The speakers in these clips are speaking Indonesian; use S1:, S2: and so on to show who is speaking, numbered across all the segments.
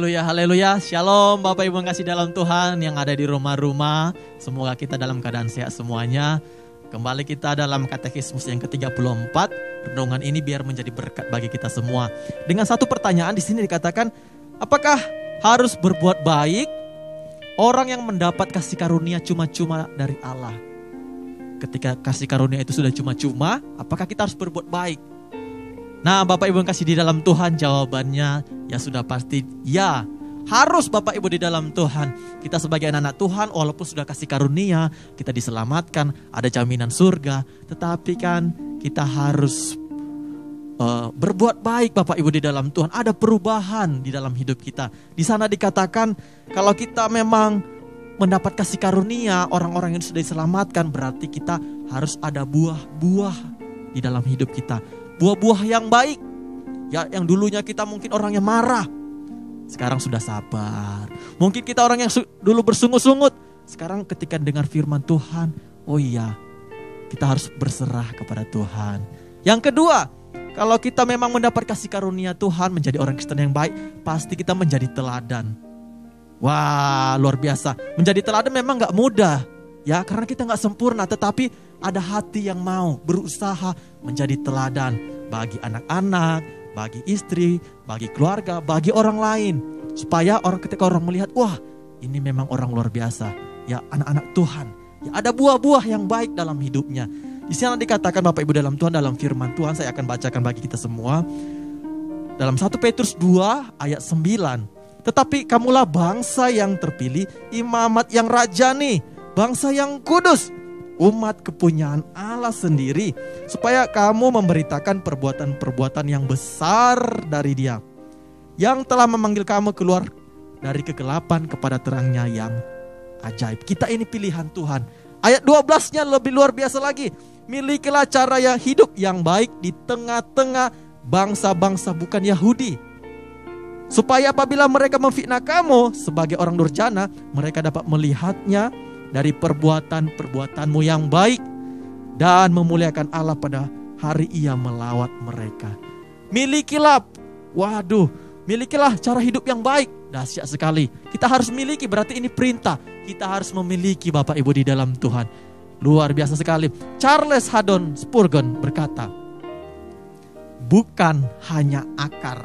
S1: Haleluya, haleluya. Shalom Bapak Ibu yang kasih dalam Tuhan yang ada di rumah-rumah. Semoga kita dalam keadaan sehat semuanya. Kembali kita dalam katekismus yang ke-34. Renungan ini biar menjadi berkat bagi kita semua. Dengan satu pertanyaan di sini dikatakan, apakah harus berbuat baik orang yang mendapat kasih karunia cuma-cuma dari Allah? Ketika kasih karunia itu sudah cuma-cuma, apakah kita harus berbuat baik? Nah, Bapak Ibu yang kasih di dalam Tuhan, jawabannya ya sudah pasti ya. Harus Bapak Ibu di dalam Tuhan. Kita sebagai anak-anak Tuhan, walaupun sudah kasih karunia, kita diselamatkan, ada jaminan surga. Tetapi kan kita harus berbuat baik Bapak Ibu di dalam Tuhan. Ada perubahan di dalam hidup kita. Di sana dikatakan kalau kita memang mendapat kasih karunia, orang-orang yang sudah diselamatkan, berarti kita harus ada buah-buah di dalam hidup kita. Buah-buah yang baik. Ya, yang dulunya kita mungkin orang yang marah, sekarang sudah sabar. Mungkin kita orang yang dulu bersungut-sungut, sekarang ketika dengar firman Tuhan, oh iya, kita harus berserah kepada Tuhan. Yang kedua, kalau kita memang mendapat kasih karunia Tuhan, menjadi orang Kristen yang baik, pasti kita menjadi teladan. Wah, luar biasa. Menjadi teladan memang gak mudah, ya, karena kita gak sempurna, tetapi ada hati yang mau berusaha menjadi teladan bagi anak-anak, bagi istri, bagi keluarga, bagi orang lain. Supaya ketika orang melihat, wah, ini memang orang luar biasa. Ya, anak-anak Tuhan. Ya, ada buah-buah yang baik dalam hidupnya. Di sana dikatakan Bapak Ibu dalam Tuhan, dalam firman Tuhan, saya akan bacakan bagi kita semua. Dalam 1 Petrus 2 ayat 9. Tetapi kamulah bangsa yang terpilih, imamat yang rajani, bangsa yang kudus, umat kepunyaan Allah sendiri, supaya kamu memberitakan perbuatan-perbuatan yang besar dari Dia, yang telah memanggil kamu keluar dari kegelapan kepada terangnya yang ajaib. Kita ini pilihan Tuhan. Ayat 12-nya lebih luar biasa lagi. Milikilah cara hidup yang baik di tengah-tengah bangsa-bangsa bukan Yahudi, supaya apabila mereka memfitnah kamu sebagai orang durjana, mereka dapat melihatnya dari perbuatan-perbuatanmu yang baik dan memuliakan Allah pada hari Ia melawat mereka. Milikilah, milikilah cara hidup yang baik. Dahsyat sekali. Kita harus miliki, berarti ini perintah. Kita harus memiliki Bapak Ibu di dalam Tuhan. Luar biasa sekali. Charles Haddon Spurgeon berkata, bukan hanya akar,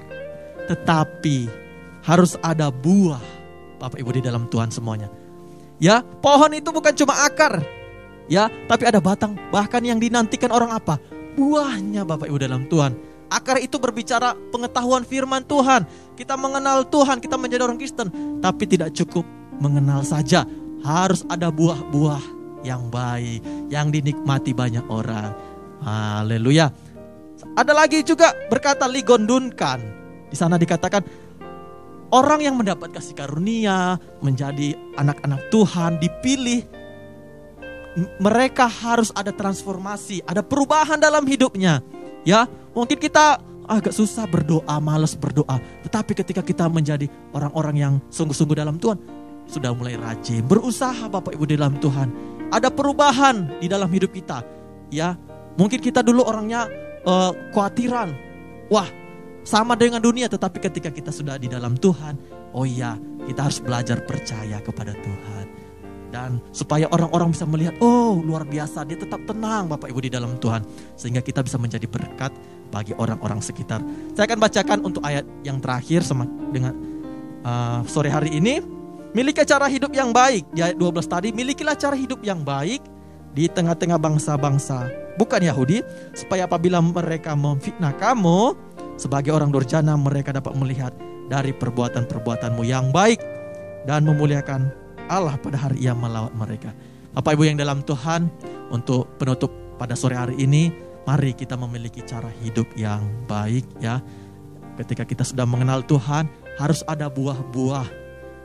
S1: tetapi harus ada buah Bapak Ibu di dalam Tuhan semuanya. Ya, pohon itu bukan cuma akar, ya, tapi ada batang. Bahkan yang dinantikan orang apa? Buahnya Bapak Ibu dalam Tuhan. Akar itu berbicara pengetahuan firman Tuhan. Kita mengenal Tuhan, kita menjadi orang Kristen. Tapi tidak cukup mengenal saja. Harus ada buah-buah yang baik, yang dinikmati banyak orang. Haleluya. Ada lagi juga berkata Ligon Duncan. Di sana dikatakan, orang yang mendapat kasih karunia, menjadi anak-anak Tuhan, dipilih, mereka harus ada transformasi, ada perubahan dalam hidupnya. Ya, mungkin kita agak susah berdoa, malas berdoa. Tetapi ketika kita menjadi orang-orang yang sungguh-sungguh dalam Tuhan, sudah mulai rajin, berusaha Bapak Ibu di dalam Tuhan. Ada perubahan di dalam hidup kita. Ya, mungkin kita dulu orangnya khawatiran. Wah, sama dengan dunia, tetapi ketika kita sudah di dalam Tuhan, oh iya, kita harus belajar percaya kepada Tuhan. Dan supaya orang-orang bisa melihat, oh luar biasa, dia tetap tenang Bapak Ibu di dalam Tuhan. Sehingga kita bisa menjadi berkat bagi orang-orang sekitar. Saya akan bacakan untuk ayat yang terakhir dengan sore hari ini. Miliki cara hidup yang baik. Di ayat 12 tadi, milikilah cara hidup yang baik di tengah-tengah bangsa-bangsa bukan Yahudi, supaya apabila mereka memfitnah kamu sebagai orang durjana, mereka dapat melihat dari perbuatan-perbuatanmu yang baik dan memuliakan Allah pada hari Ia melawat mereka. Bapak Ibu yang dalam Tuhan, untuk penutup pada sore hari ini, mari kita memiliki cara hidup yang baik, ya. Ketika kita sudah mengenal Tuhan, harus ada buah-buah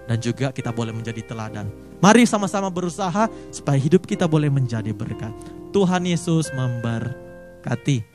S1: dan juga kita boleh menjadi teladan. Mari sama-sama berusaha supaya hidup kita boleh menjadi berkat. Tuhan Yesus memberkati.